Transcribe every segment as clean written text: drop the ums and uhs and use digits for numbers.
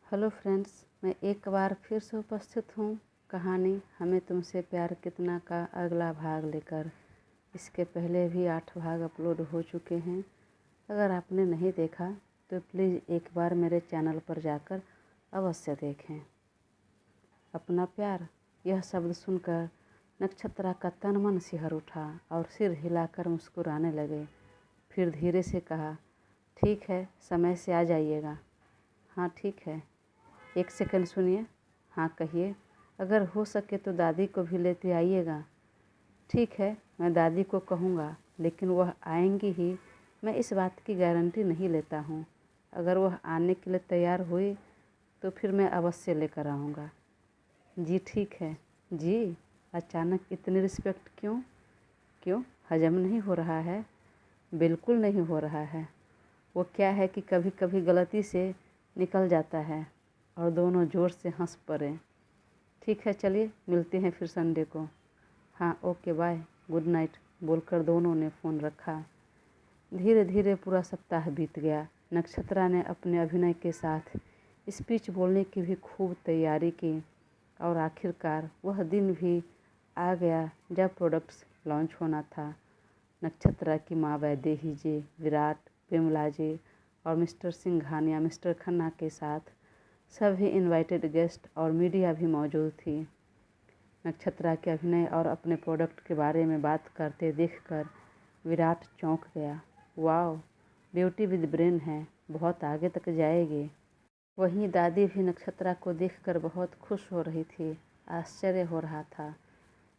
Hello friends, मैं एक बार फिर से उपस्थित हूँ कहानी हमें तुमसे प्यार कितना का अगला भाग लेकर। इसके पहले भी 8 भाग अपलोड हो चुके हैं। अगर आपने नहीं देखा तो प्लीज़ एक बार मेरे चैनल पर जाकर अवश्य देखें। अपना प्यार, यह शब्द सुनकर नक्षत्रा का तन मन सिहर उठा और सिर हिलाकर मुस्कुराने लगे। फिर धीरे से कहा, ठीक है, समय से आ जाइएगा। हाँ ठीक है। एक सेकंड सुनिए। हाँ कहिए। अगर हो सके तो दादी को भी लेते आइएगा। ठीक है, मैं दादी को कहूँगा, लेकिन वह आएंगी ही, मैं इस बात की गारंटी नहीं लेता हूँ। अगर वह आने के लिए तैयार हुई तो फिर मैं अवश्य लेकर आऊँगा। जी ठीक है। जी, अचानक इतनी रिस्पेक्ट क्यों? क्यों, हजम नहीं हो रहा है? बिल्कुल नहीं हो रहा है। वो क्या है कि कभी कभी गलती से निकल जाता है। और दोनों ज़ोर से हंस पड़े। ठीक है, चलिए मिलते हैं फिर संडे को। हाँ ओके, बाय, गुड नाइट बोलकर दोनों ने फ़ोन रखा। धीरे धीरे पूरा सप्ताह बीत गया। नक्षत्रा ने अपने अभिनय के साथ स्पीच बोलने की भी खूब तैयारी की और आखिरकार वह दिन भी आ गया जब प्रोडक्ट्स लॉन्च होना था। नक्षत्रा की माँ वैदेही जी, विराट, विमला जी और मिस्टर सिंघानिया, मिस्टर खन्ना के साथ सभी इनवाइटेड गेस्ट और मीडिया भी मौजूद थी। नक्षत्रा के अभिनय और अपने प्रोडक्ट के बारे में बात करते देखकर विराट चौंक गया। वाओ, ब्यूटी विद ब्रेन है, बहुत आगे तक जाएगी। वहीं दादी भी नक्षत्रा को देखकर बहुत खुश हो रही थी। आश्चर्य हो रहा था।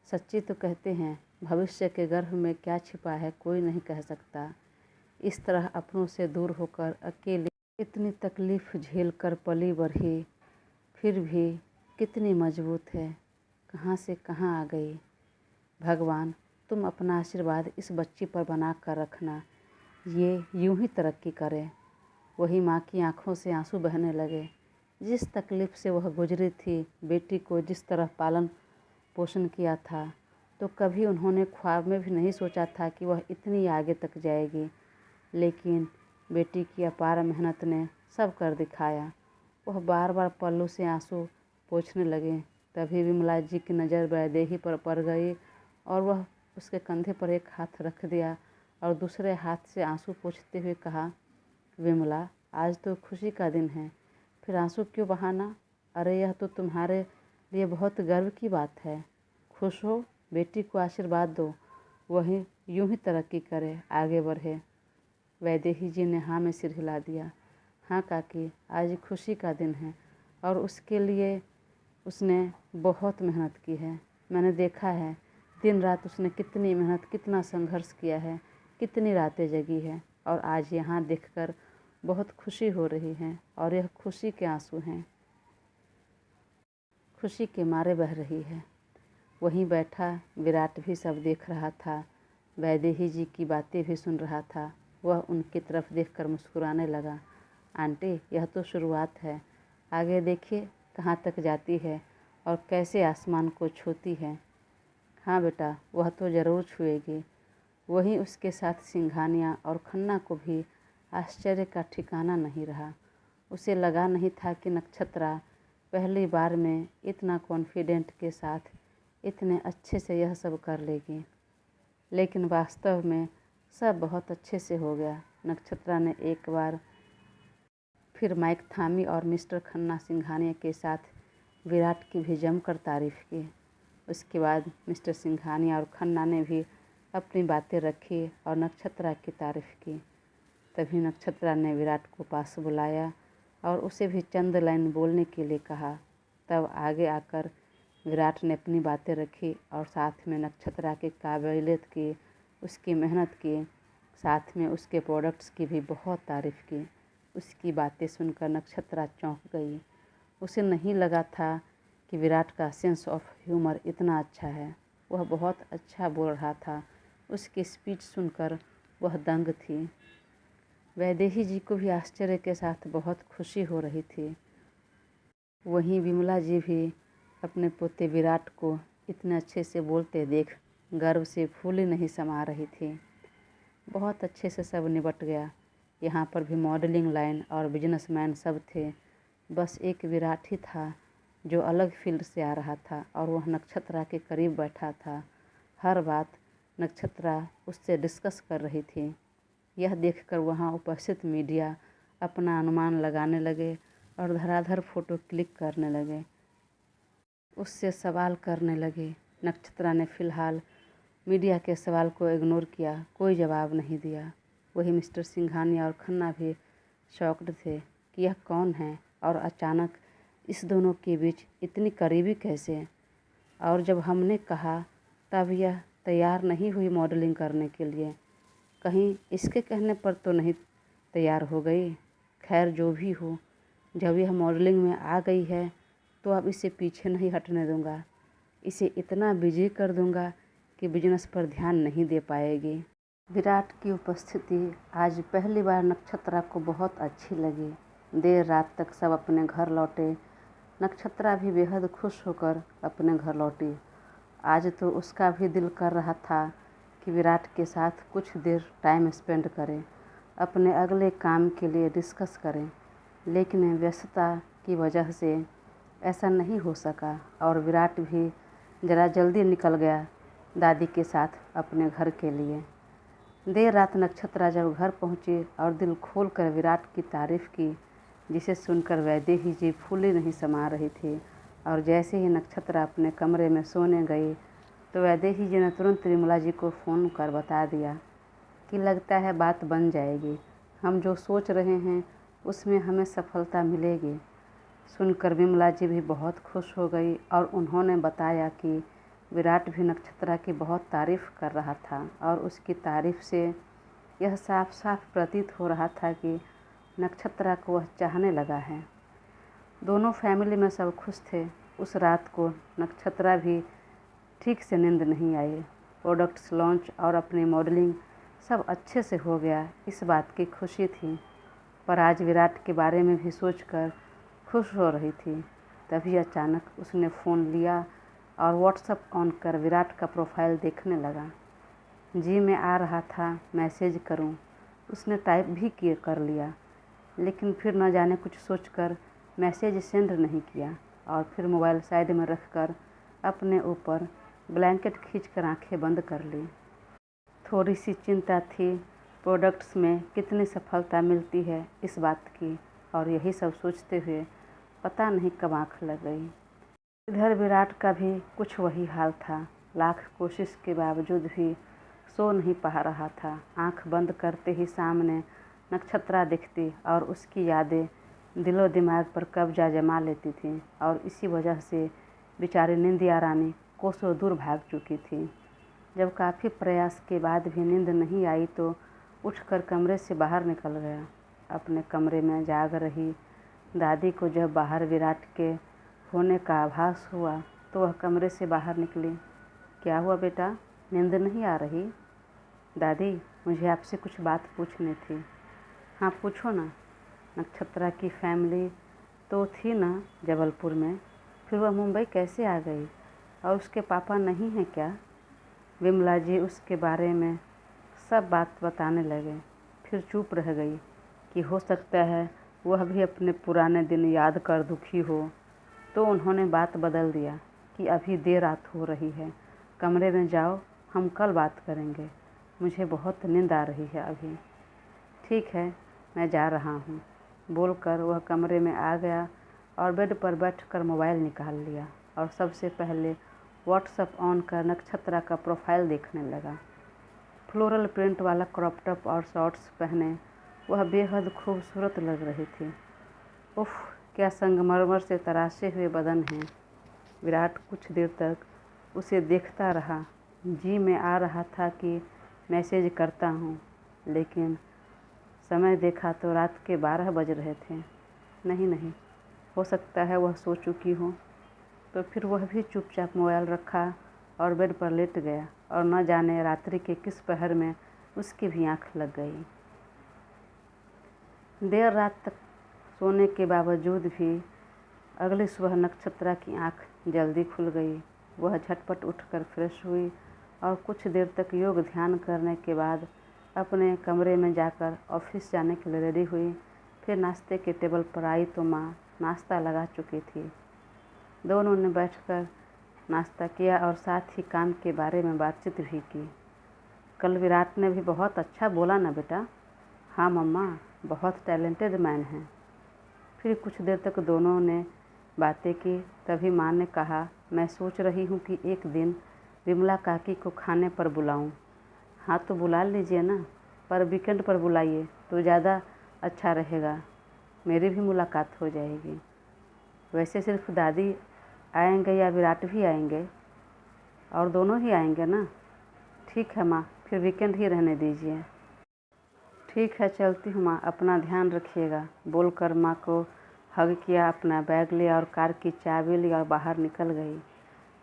सच्ची तो कहते हैं, भविष्य के गर्भ में क्या छिपा है कोई नहीं कह सकता। इस तरह अपनों से दूर होकर अकेले इतनी तकलीफ़ झेल कर पली बढ़ी, फिर भी कितनी मजबूत है, कहाँ से कहाँ आ गई। भगवान, तुम अपना आशीर्वाद इस बच्ची पर बना कर रखना, ये यूं ही तरक्की करे। वही माँ की आंखों से आंसू बहने लगे। जिस तकलीफ़ से वह गुजरी थी, बेटी को जिस तरह पालन पोषण किया था, तो कभी उन्होंने ख्वाब में भी नहीं सोचा था कि वह इतनी आगे तक जाएगी। लेकिन बेटी की अपार मेहनत ने सब कर दिखाया। वह बार बार पल्लू से आंसू पोंछने लगे। तभी विमला जी की नज़र वैदेही पर पड़ गई और वह उसके कंधे पर एक हाथ रख दिया और दूसरे हाथ से आंसू पोंछते हुए कहा, विमला, आज तो खुशी का दिन है, फिर आंसू क्यों बहाना? अरे यह तो तुम्हारे लिए बहुत गर्व की बात है। खुश हो, बेटी को आशीर्वाद दो, वही यूं ही तरक्की करे, आगे बढ़े। वैदेही जी ने हाँ में सिर हिला दिया। हाँ काकी, आज खुशी का दिन है और उसके लिए उसने बहुत मेहनत की है। मैंने देखा है दिन रात उसने कितनी मेहनत, कितना संघर्ष किया है, कितनी रातें जगी है और आज यहाँ देखकर बहुत खुशी हो रही है और यह खुशी के आंसू हैं, खुशी के मारे बह रही है। वहीं बैठा विराट भी सब देख रहा था। वैदेही जी की बातें भी सुन रहा था। वह उनकी तरफ देखकर मुस्कुराने लगा। आंटी, यह तो शुरुआत है, आगे देखिए कहाँ तक जाती है और कैसे आसमान को छूती है। हाँ बेटा, वह तो ज़रूर छुएगी। वहीं उसके साथ सिंघानिया और खन्ना को भी आश्चर्य का ठिकाना नहीं रहा। उसे लगा नहीं था कि नक्षत्रा पहली बार में इतना कॉन्फिडेंट के साथ इतने अच्छे से यह सब कर लेगी। लेकिन वास्तव में सब बहुत अच्छे से हो गया। नक्षत्रा ने एक बार फिर माइक थामी और मिस्टर खन्ना सिंघानिया के साथ विराट की भी जमकर तारीफ़ की। उसके बाद मिस्टर सिंघानिया और खन्ना ने भी अपनी बातें रखी और नक्षत्रा की तारीफ़ की। तभी नक्षत्रा ने विराट को पास बुलाया और उसे भी चंद लाइन बोलने के लिए कहा। तब आगे आकर विराट ने अपनी बातें रखी और साथ में नक्षत्रा की काबिलियत की, उसकी मेहनत की, साथ में उसके प्रोडक्ट्स की भी बहुत तारीफ़ की। उसकी बातें सुनकर नक्षत्रा चौंक गई। उसे नहीं लगा था कि विराट का सेंस ऑफ ह्यूमर इतना अच्छा है। वह बहुत अच्छा बोल रहा था। उसकी स्पीच सुनकर वह दंग थी। वैदेही जी को भी आश्चर्य के साथ बहुत खुशी हो रही थी। वहीं विमला जी भी अपने पोते विराट को इतने अच्छे से बोलते देख गर्व से फूली नहीं समा रही थी। बहुत अच्छे से सब निपट गया। यहाँ पर भी मॉडलिंग लाइन और बिजनेसमैन सब थे। बस एक विराट ही था जो अलग फील्ड से आ रहा था और वह नक्षत्रा के करीब बैठा था। हर बात नक्षत्रा उससे डिस्कस कर रही थी। यह देखकर वहाँ उपस्थित मीडिया अपना अनुमान लगाने लगे और धराधर फोटो क्लिक करने लगे, उससे सवाल करने लगे। नक्षत्रा ने फिलहाल मीडिया के सवाल को इग्नोर किया, कोई जवाब नहीं दिया। वही मिस्टर सिंघानिया और खन्ना भी शॉक्ड थे कि यह कौन है और अचानक इस दोनों के बीच इतनी करीबी कैसे। और जब हमने कहा तब यह तैयार नहीं हुई मॉडलिंग करने के लिए, कहीं इसके कहने पर तो नहीं तैयार हो गई। खैर जो भी हो, जब यह मॉडलिंग में आ गई है तो अब इसे पीछे नहीं हटने दूंगा। इसे इतना बिजी कर दूंगा कि बिजनेस पर ध्यान नहीं दे पाएगी। विराट की उपस्थिति आज पहली बार नक्षत्रा को बहुत अच्छी लगी। देर रात तक सब अपने घर लौटे। नक्षत्रा भी बेहद खुश होकर अपने घर लौटी। आज तो उसका भी दिल कर रहा था कि विराट के साथ कुछ देर टाइम स्पेंड करें, अपने अगले काम के लिए डिस्कस करें, लेकिन व्यस्तता की वजह से ऐसा नहीं हो सका और विराट भी ज़रा जल्दी निकल गया दादी के साथ अपने घर के लिए। देर रात नक्षत्रा जब घर पहुंची और दिल खोलकर विराट की तारीफ़ की, जिसे सुनकर वैदेही जी फूली नहीं समा रही थी। और जैसे ही नक्षत्रा अपने कमरे में सोने गई तो वैदेही जी ने तुरंत विमला जी को फ़ोन कर बता दिया कि लगता है बात बन जाएगी, हम जो सोच रहे हैं उसमें हमें सफलता मिलेगी। सुनकर विमला जी भी बहुत खुश हो गई और उन्होंने बताया कि विराट भी नक्षत्रा की बहुत तारीफ़ कर रहा था और उसकी तारीफ़ से यह साफ साफ प्रतीत हो रहा था कि नक्षत्रा को वह चाहने लगा है। दोनों फैमिली में सब खुश थे। उस रात को नक्षत्रा भी ठीक से नींद नहीं आई। प्रोडक्ट्स लॉन्च और अपनी मॉडलिंग सब अच्छे से हो गया, इस बात की खुशी थी। पर आज विराट के बारे में भी सोचकर खुश हो रही थी। तभी अचानक उसने फ़ोन लिया और व्हाट्सएप ऑन कर विराट का प्रोफाइल देखने लगा। जी मैं आ रहा था मैसेज करूं, उसने टाइप भी कर लिया, लेकिन फिर न जाने कुछ सोचकर मैसेज सेंड नहीं किया और फिर मोबाइल साइड में रखकर अपने ऊपर ब्लैंकेट खींचकर आंखें बंद कर ली। थोड़ी सी चिंता थी प्रोडक्ट्स में कितनी सफलता मिलती है इस बात की, और यही सब सोचते हुए पता नहीं कब आँख लग गई। इधर विराट का भी कुछ वही हाल था। लाख कोशिश के बावजूद भी सो नहीं पा रहा था। आँख बंद करते ही सामने नक्षत्रा दिखती और उसकी यादें दिलो दिमाग पर कब्जा जमा लेती थी और इसी वजह से बेचारी निंदिया रानी कोसों दूर भाग चुकी थी। जब काफ़ी प्रयास के बाद भी नींद नहीं आई तो उठकर कमरे से बाहर निकल गया। अपने कमरे में जाग रही दादी को जब बाहर विराट के होने का आभास हुआ तो वह कमरे से बाहर निकली। क्या हुआ बेटा, नींद नहीं आ रही? दादी, मुझे आपसे कुछ बात पूछनी थी। हाँ पूछो ना। नक्षत्रा की फैमिली तो थी ना जबलपुर में, फिर वह मुंबई कैसे आ गई और उसके पापा नहीं हैं क्या? विमला जी उसके बारे में सब बात बताने लगे। फिर चुप रह गई कि हो सकता है वह भी अपने पुराने दिन याद कर दुखी हो। तो उन्होंने बात बदल दिया कि अभी देर रात हो रही है, कमरे में जाओ, हम कल बात करेंगे, मुझे बहुत नींद आ रही है अभी। ठीक है, मैं जा रहा हूँ, बोलकर वह कमरे में आ गया और बेड पर बैठकर मोबाइल निकाल लिया और सबसे पहले व्हाट्सएप ऑन कर नक्षत्रा का प्रोफाइल देखने लगा। फ्लोरल प्रिंट वाला क्रॉप टॉप और शॉर्ट्स पहने वह बेहद खूबसूरत लग रही थी। उफ़, क्या संगमरमर से तराशे हुए बदन है। विराट कुछ देर तक उसे देखता रहा। जी में आ रहा था कि मैसेज करता हूँ, लेकिन समय देखा तो रात के 12 बज रहे थे। नहीं, हो सकता है वह सो चुकी हो। तो फिर वह भी चुपचाप मोबाइल रखा और बेड पर लेट गया और न जाने रात्रि के किस पहर में उसकी भी आँख लग गई। देर रात तक सोने के बावजूद भी अगली सुबह नक्षत्रा की आँख जल्दी खुल गई। वह झटपट उठकर फ्रेश हुई और कुछ देर तक योग ध्यान करने के बाद अपने कमरे में जाकर ऑफिस जाने के लिए रेडी हुई। फिर नाश्ते के टेबल पर आई तो माँ नाश्ता लगा चुकी थी। दोनों ने बैठकर नाश्ता किया और साथ ही काम के बारे में बातचीत भी की। कल विराट ने भी बहुत अच्छा बोला ना बेटा? हाँ मम्मा, बहुत टैलेंटेड मैन है। फिर कुछ देर तक दोनों ने बातें की। तभी माँ ने कहा, मैं सोच रही हूँ कि एक दिन विमला काकी को खाने पर बुलाऊँ। हाँ तो बुला लीजिए ना, पर वीकेंड पर बुलाइए तो ज़्यादा अच्छा रहेगा, मेरी भी मुलाकात हो जाएगी। वैसे सिर्फ दादी आएंगे या विराट भी आएंगे? और दोनों ही आएंगे ना? ठीक है माँ, फिर वीकेंड ही रहने दीजिए। ठीक है, चलती हूँ माँ, अपना ध्यान रखिएगा, बोलकर माँ को हग किया, अपना बैग लिया और कार की चाबी ली और बाहर निकल गई।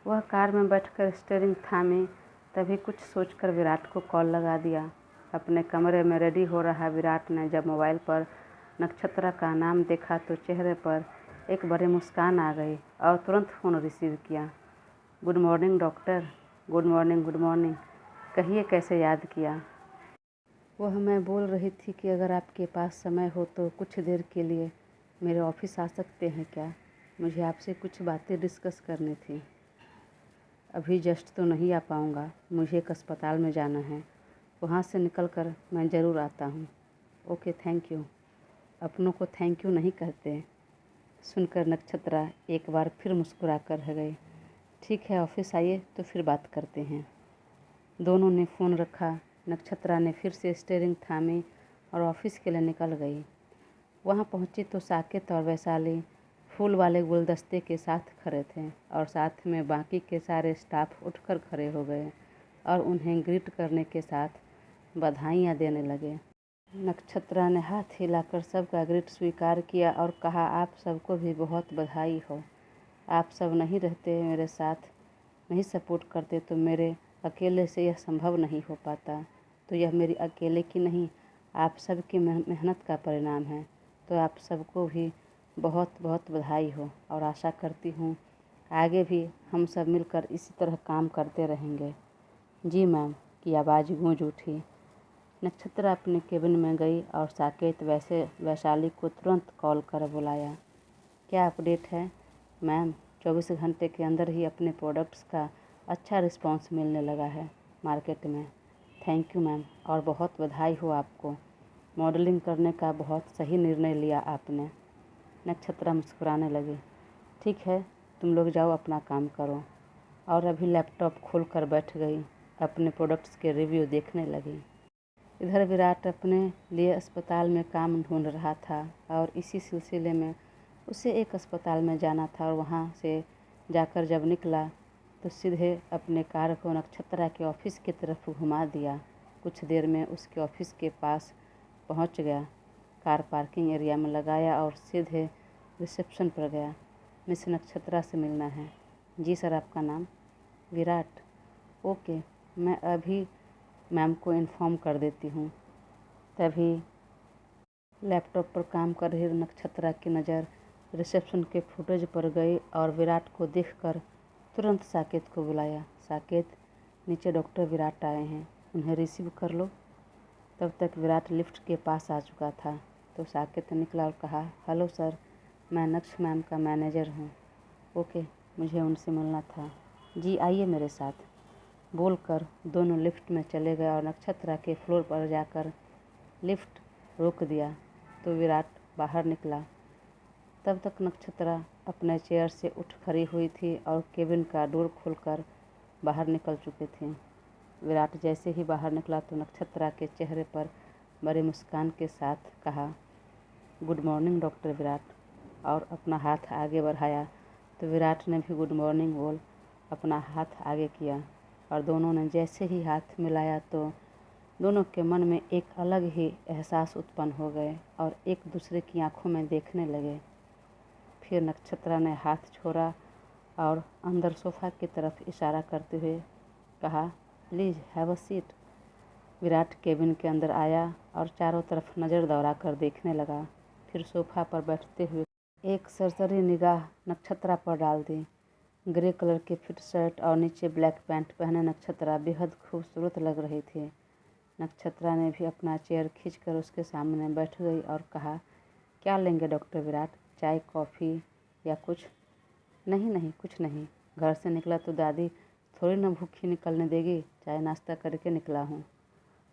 वह कार में बैठकर स्टीयरिंग थामी। तभी कुछ सोचकर विराट को कॉल लगा दिया। अपने कमरे में रेडी हो रहा विराट ने जब मोबाइल पर नक्षत्रा का नाम देखा तो चेहरे पर एक बड़ी मुस्कान आ गई और तुरंत फ़ोन रिसीव किया। Good morning doctor. Good morning, good morning. कहिए कैसे याद किया? वह मैं बोल रही थी कि अगर आपके पास समय हो तो कुछ देर के लिए मेरे ऑफिस आ सकते हैं क्या? मुझे आपसे कुछ बातें डिस्कस करनी थी। अभी जस्ट तो नहीं आ पाऊँगा, मुझे एक अस्पताल में जाना है, वहाँ से निकलकर मैं ज़रूर आता हूँ। Okay, thank you. अपनों को थैंक यू नहीं कहते। सुनकर नक्षत्रा एक बार फिर मुस्कुरा कर रह गई। ठीक है, ऑफिस आइए तो फिर बात करते हैं। दोनों ने फ़ोन रखा। नक्षत्रा ने फिर से स्टीयरिंग थामी और ऑफिस के लिए निकल गई। वहाँ पहुँची तो साकेत और वैशाली फूल वाले गुलदस्ते के साथ खड़े थे और साथ में बाकी के सारे स्टाफ उठकर खड़े हो गए और उन्हें ग्रीट करने के साथ बधाइयाँ देने लगे। नक्षत्रा ने हाथ हिलाकर सबका ग्रीट स्वीकार किया और कहा, आप सबको भी बहुत बधाई हो। आप सब नहीं रहते, मेरे साथ नहीं सपोर्ट करते तो मेरे अकेले से यह संभव नहीं हो पाता। तो यह मेरी अकेले की नहीं, आप सबकी मेहनत का परिणाम है। तो आप सबको भी बहुत बहुत बधाई हो और आशा करती हूँ आगे भी हम सब मिलकर इसी तरह काम करते रहेंगे। जी मैम की आवाज़ गूंज उठी। नक्षत्रा अपने केबिन में गई और साकेत वैशाली को तुरंत कॉल कर बुलाया। क्या अपडेट है? मैम, 24 घंटे के अंदर ही अपने प्रोडक्ट्स का अच्छा रिस्पांस मिलने लगा है मार्केट में। थैंक यू मैम, और बहुत बधाई हो आपको। मॉडलिंग करने का बहुत सही निर्णय लिया आपने। नक्षत्रा मुस्कुराने लगी। ठीक है, तुम लोग जाओ अपना काम करो। और अभी लैपटॉप खोलकर बैठ गई, अपने प्रोडक्ट्स के रिव्यू देखने लगी। इधर विराट अपने लिए अस्पताल में काम ढूंढ रहा था और इसी सिलसिले में उसे एक अस्पताल में जाना था और वहाँ से जाकर जब निकला तो सीधे अपने कार को नक्षत्रा के ऑफिस की तरफ घुमा दिया। कुछ देर में उसके ऑफिस के पास पहुँच गया, कार पार्किंग एरिया में लगाया और सीधे रिसेप्शन पर गया। मिस नक्षत्रा से मिलना है। जी सर, आपका नाम? विराट। ओके, मैं अभी मैम को इन्फॉर्म कर देती हूँ। तभी लैपटॉप पर काम कर रही नक्षत्रा की नज़र रिसेप्शन के फुटेज पर गई और विराट को देखकर तुरंत साकेत को बुलाया। साकेत, नीचे डॉक्टर विराट आए हैं, उन्हें रिसीव कर लो। तब तक विराट लिफ्ट के पास आ चुका था तो साकेत निकला और कहा, हेलो सर, मैं नक्ष मैम का मैनेजर हूँ। ओके, मुझे उनसे मिलना था। जी आइए मेरे साथ। बोलकर दोनों लिफ्ट में चले गए और नक्षत्रा के फ्लोर पर जाकर लिफ्ट रोक दिया तो विराट बाहर निकला। तब तक नक्षत्रा अपने चेयर से उठ खड़ी हुई थी और केबिन का डोर खोलकर बाहर निकल चुके थे। विराट जैसे ही बाहर निकला तो नक्षत्रा के चेहरे पर बड़ी मुस्कान के साथ कहा, गुड मॉर्निंग डॉक्टर विराट, और अपना हाथ आगे बढ़ाया तो विराट ने भी गुड मॉर्निंग बोल अपना हाथ आगे किया और दोनों ने जैसे ही हाथ मिलाया तो दोनों के मन में एक अलग ही एहसास उत्पन्न हो गए और एक दूसरे की आंखों में देखने लगे। फिर नक्षत्रा ने हाथ छोड़ा और अंदर सोफ़ा की तरफ इशारा करते हुए कहा, please have a seat. Virat cabin के अंदर आया और चारों तरफ नज़र दौड़ा कर देखने लगा। फिर सोफ़ा पर बैठते हुए एक सरसरी निगाह नक्षत्रा पर डाल दी। ग्रे कलर के फिट शर्ट और नीचे ब्लैक पैंट पहने नक्षत्रा बेहद खूबसूरत लग रही थी। नक्षत्रा ने भी अपना चेयर खींचकर उसके सामने बैठ गई और कहा, क्या लेंगे डॉक्टर विराट? चाय कॉफ़ी या कुछ? नहीं नहीं, कुछ नहीं। घर से निकला तो दादी थोड़ी ना भूखी निकलने देगी। चाय नाश्ता करके निकला हूँ।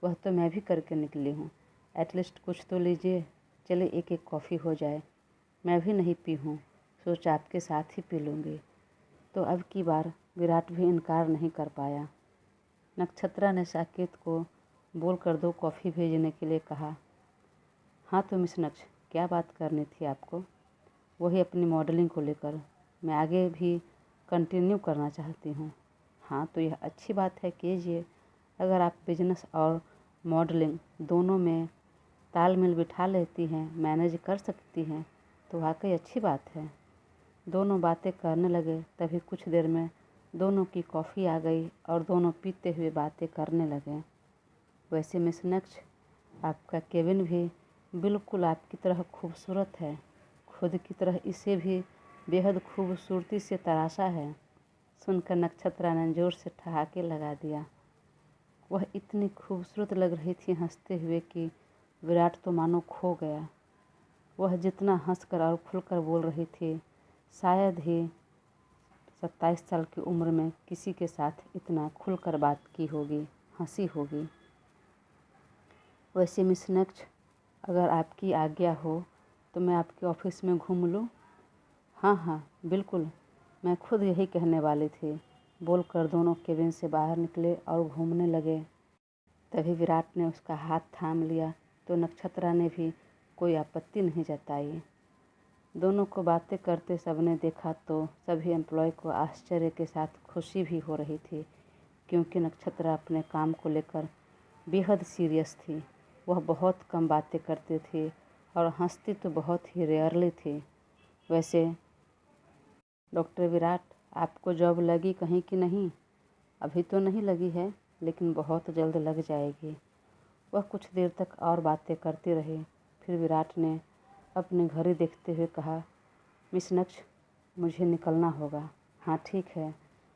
वह तो मैं भी करके निकली हूँ। एटलीस्ट कुछ तो लीजिए। चलिए एक एक कॉफ़ी हो जाए। मैं भी नहीं पी हूँ, सोचा आपके साथ ही पी लूँगी। तो अब की बार विराट भी इनकार नहीं कर पाया। नक्षत्रा ने साकेत को बोलकर 2 कॉफ़ी भेजने के लिए कहा। हाँ तो मिस नक्ष, क्या बात करनी थी आपको? वही अपनी मॉडलिंग को लेकर। मैं आगे भी कंटिन्यू करना चाहती हूँ। हाँ तो यह अच्छी बात है, कीजिए। अगर आप बिजनेस और मॉडलिंग दोनों में तालमेल बिठा लेती हैं, मैनेज कर सकती हैं, तो वाकई अच्छी बात है। दोनों बातें करने लगे। तभी कुछ देर में दोनों की कॉफ़ी आ गई और दोनों पीते हुए बातें करने लगे। वैसे मिस नक्ष, आपका केबिन भी बिल्कुल आपकी तरह खूबसूरत है। खुद की तरह इसे भी बेहद खूबसूरती से तराशा है। सुनकर नक्षत्रा ने जोर से ठहाके लगा दिया। वह इतनी खूबसूरत लग रही थी हंसते हुए कि विराट तो मानो खो गया। वह जितना हंसकर और खुलकर बोल रही थी, शायद ही 27 साल की उम्र में किसी के साथ इतना खुलकर बात की होगी, हंसी होगी। वैसे मिस नक्ष, अगर आपकी आज्ञा हो तो मैं आपके ऑफिस में घूम लूँ? हाँ हाँ बिल्कुल, मैं खुद यही कहने वाली थी। बोलकर दोनों केबिन से बाहर निकले और घूमने लगे। तभी विराट ने उसका हाथ थाम लिया तो नक्षत्रा ने भी कोई आपत्ति नहीं जताई। दोनों को बातें करते सबने देखा तो सभी एम्प्लॉय को आश्चर्य के साथ खुशी भी हो रही थी, क्योंकि नक्षत्रा अपने काम को लेकर बेहद सीरियस थी। वह बहुत कम बातें करती थी और हंसती तो बहुत ही रेयरली थी। वैसे डॉक्टर विराट, आपको जॉब लगी कहीं कि नहीं? अभी तो नहीं लगी है, लेकिन बहुत जल्द लग जाएगी। वह कुछ देर तक और बातें करती रही। फिर विराट ने अपनी घड़ी देखते हुए कहा, मिस नक्ष, मुझे निकलना होगा। हाँ ठीक है,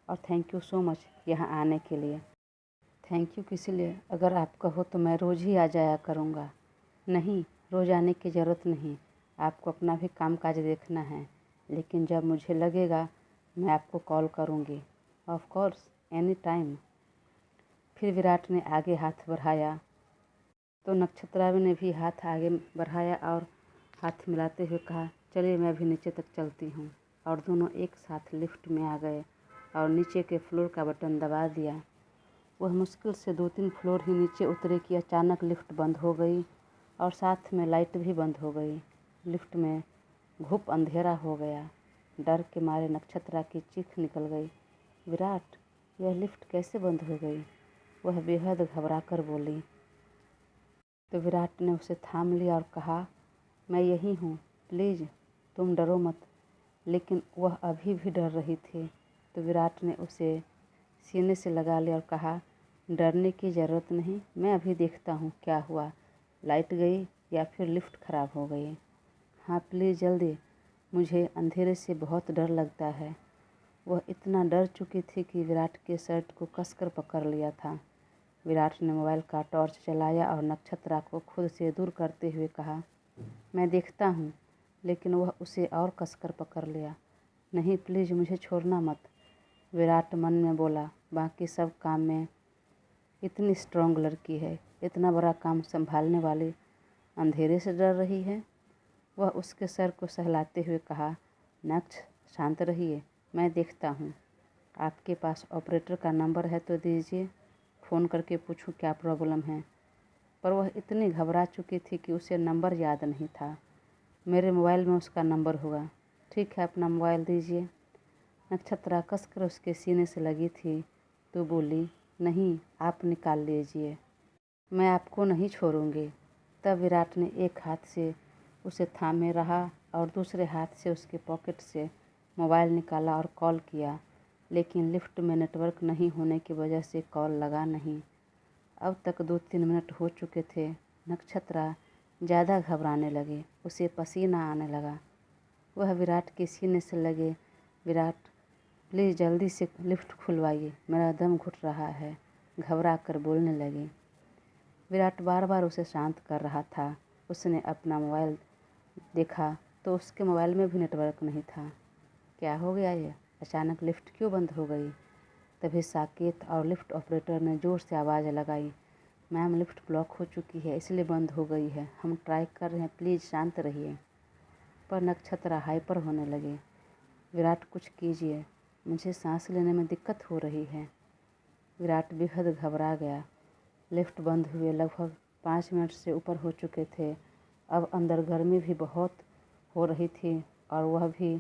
और थैंक यू सो मच यहाँ आने के लिए। थैंक यू किस लिए? अगर आप कहो तो मैं रोज़ ही आ जाया करूँगा। नहीं, रोज़ आने की ज़रूरत नहीं। आपको अपना भी कामकाज देखना है, लेकिन जब मुझे लगेगा मैं आपको कॉल करूँगी। Of course, any time. फिर विराट ने आगे हाथ बढ़ाया तो नक्षत्रा ने भी हाथ आगे बढ़ाया और हाथ मिलाते हुए कहा, चलिए मैं भी नीचे तक चलती हूँ। और दोनों एक साथ लिफ्ट में आ गए और नीचे के फ्लोर का बटन दबा दिया। वह मुश्किल से 2-3 फ्लोर ही नीचे उतरे कि अचानक लिफ्ट बंद हो गई और साथ में लाइट भी बंद हो गई। लिफ्ट में घुप अंधेरा हो गया। डर के मारे नक्षत्रा की चीख निकल गई। विराट, यह लिफ्ट कैसे बंद हो गई? वह बेहद घबराकर बोली। तो विराट ने उसे थाम लिया और कहा, मैं यही हूँ, प्लीज़ तुम डरो मत। लेकिन वह अभी भी डर रही थी। तो विराट ने उसे सीने से लगा लिया और कहा, डरने की ज़रूरत नहीं, मैं अभी देखता हूँ क्या हुआ, लाइट गई या फिर लिफ्ट ख़राब हो गई। हाँ प्लीज़ जल्दी, मुझे अंधेरे से बहुत डर लगता है। वह इतना डर चुकी थी कि विराट के शर्ट को कसकर पकड़ लिया था। विराट ने मोबाइल का टॉर्च चलाया और नक्षत्रा को खुद से दूर करते हुए कहा, मैं देखता हूँ। लेकिन वह उसे और कसकर पकड़ लिया। नहीं प्लीज़, मुझे छोड़ना मत। विराट मन में बोला, बाकी सब काम में इतनी स्ट्रांग लड़की है, इतना बड़ा काम संभालने वाली अंधेरे से डर रही है। वह उसके सर को सहलाते हुए कहा, नक्ष शांत रहिए, मैं देखता हूँ। आपके पास ऑपरेटर का नंबर है तो दीजिए, फ़ोन करके पूछूं क्या प्रॉब्लम है। पर वह इतनी घबरा चुकी थी कि उसे नंबर याद नहीं था। मेरे मोबाइल में उसका नंबर होगा। ठीक है, अपना मोबाइल दीजिए। नक्षत्रा कसकर उसके सीने से लगी थी तो बोली, नहीं आप निकाल लीजिए, मैं आपको नहीं छोड़ूंगी। तब विराट ने एक हाथ से उसे थामे रहा और दूसरे हाथ से उसके पॉकेट से मोबाइल निकाला और कॉल किया, लेकिन लिफ्ट में नेटवर्क नहीं होने की वजह से कॉल लगा नहीं। अब तक 2-3 मिनट हो चुके थे। नक्षत्रा ज़्यादा घबराने लगी, उसे पसीना आने लगा। वह विराट के सीने से लगे, विराट प्लीज़ जल्दी से लिफ्ट खुलवाइए, मेरा दम घुट रहा है, घबरा कर बोलने लगी। विराट बार बार उसे शांत कर रहा था। उसने अपना मोबाइल देखा तो उसके मोबाइल में भी नेटवर्क नहीं था। क्या हो गया ये, अचानक लिफ्ट क्यों बंद हो गई? तभी साकेत और लिफ्ट ऑपरेटर ने ज़ोर से आवाज़ लगाई, मैम लिफ्ट ब्लॉक हो चुकी है इसलिए बंद हो गई है, हम ट्राई कर रहे हैं, प्लीज़ शांत रहिए। पर नक्षत्रा हाइपर होने लगे। विराट कुछ कीजिए, मुझे सांस लेने में दिक्कत हो रही है। विराट बेहद घबरा गया। लिफ्ट बंद हुए लगभग 5 मिनट से ऊपर हो चुके थे। अब अंदर गर्मी भी बहुत हो रही थी और वह भी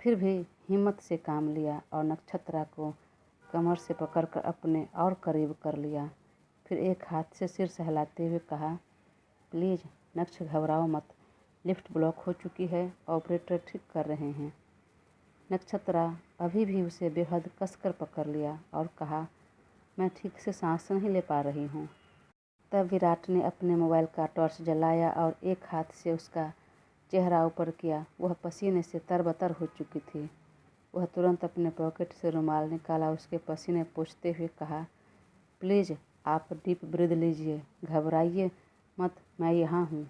फिर भी हिम्मत से काम लिया और नक्षत्रा को कमर से पकड़कर अपने और करीब कर लिया। फिर एक हाथ से सिर सहलाते हुए कहा, प्लीज़ नक्ष घबराओ मत, लिफ्ट ब्लॉक हो चुकी है, ऑपरेटर ठीक कर रहे हैं। नक्षत्रा अभी भी उसे बेहद कसकर पकड़ लिया और कहा, मैं ठीक से सांस नहीं ले पा रही हूँ। तब विराट ने अपने मोबाइल का टॉर्च जलाया और एक हाथ से उसका चेहरा ऊपर किया। वह पसीने से तरबतर हो चुकी थी। वह तुरंत अपने पॉकेट से रुमाल निकाला, उसके पसीने पोंछते हुए कहा, प्लीज़ आप डीप ब्रीथ लीजिए, घबराइए मत, मैं यहाँ हूँ।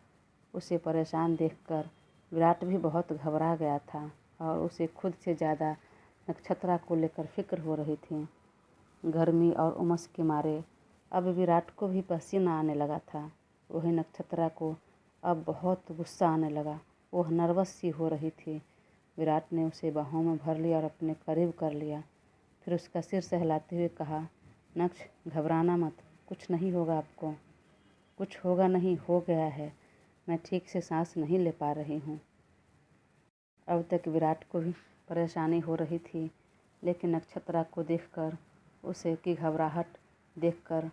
उसे परेशान देखकर विराट भी बहुत घबरा गया था और उसे खुद से ज़्यादा नक्षत्रा को लेकर फिक्र हो रही थी। गर्मी और उमस के मारे अब विराट को भी पसीना आने लगा था। वही नक्षत्रा को अब बहुत गुस्सा आने लगा। वह नर्वस सी हो रही थी। विराट ने उसे बाहों में भर लिया और अपने करीब कर लिया। फिर उसका सिर सहलाते हुए कहा, नक्ष घबराना मत, कुछ नहीं होगा आपको। कुछ होगा नहीं, हो गया है, मैं ठीक से सांस नहीं ले पा रही हूँ। अब तक विराट को भी परेशानी हो रही थी, लेकिन नक्षत्रा को देखकर, उसे की घबराहट देखकर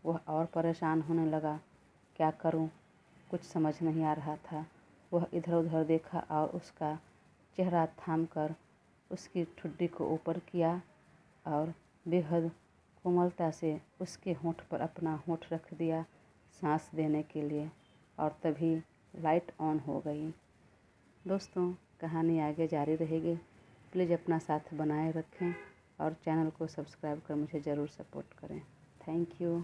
वह और परेशान होने लगा। क्या करूं, कुछ समझ नहीं आ रहा था। वह इधर उधर देखा और उसका चेहरा थामकर उसकी ठुड्डी को ऊपर किया और बेहद कोमलता से उसके होंठ पर अपना होंठ रख दिया सांस देने के लिए, और तभी लाइट ऑन हो गई। दोस्तों, कहानी आगे जारी रहेगी। प्लीज़ अपना साथ बनाए रखें और चैनल को सब्सक्राइब कर मुझे ज़रूर सपोर्ट करें। Thank you.